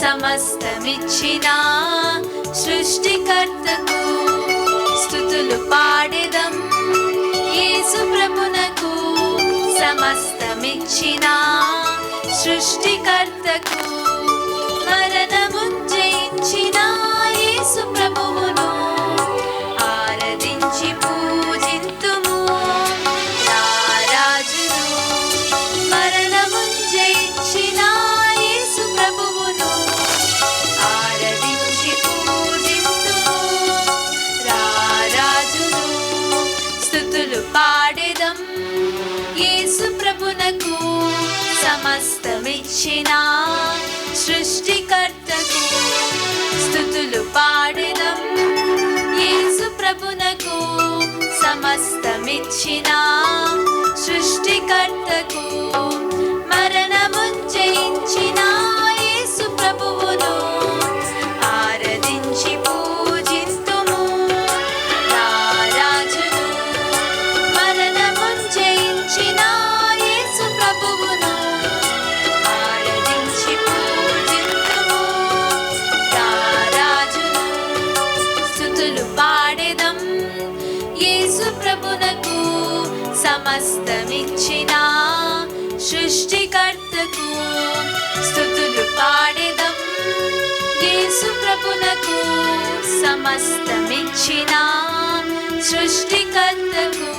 సమస్తమిచ్చిన సృష్టికర్తకు స్తుతులు పాడెదం. యేసు ప్రభునకు సమస్తమిచ్చిన సృష్టికర్తకు మరణము జయించిన యేసు ప్రభువును ఆరాధించి పూజింతుము. రారాజును మరణము జయించిన యేసు ప్రభువును ఆరాధించి పూజింతుము. రారాజును స్తుతులు పాడెదం. యేసు ప్రభునకు సమస్తమిచ్చిన సృష్టికర్తకు స్తుతులు పాడెదం. యేసు ప్రభునకు సమస్తమిచ్చిన సృష్టికర్తకు మరణము జయించిన యేసు ప్రభువును ఆరాధించి పూజింతుము. రారాజును మరణము జయించిన యేసు ప్రభువును ఆరాధించి పూజింతుము. రారాజును స్తుతులు పాడెదం. యేసు ప్రభునకు సమస్తమిచ్చిన సృష్టికర్తకు స్తుతులు పాడెదం. యేసు ప్రభునకు సమస్తమిచ్చిన సృష్టికర్తకు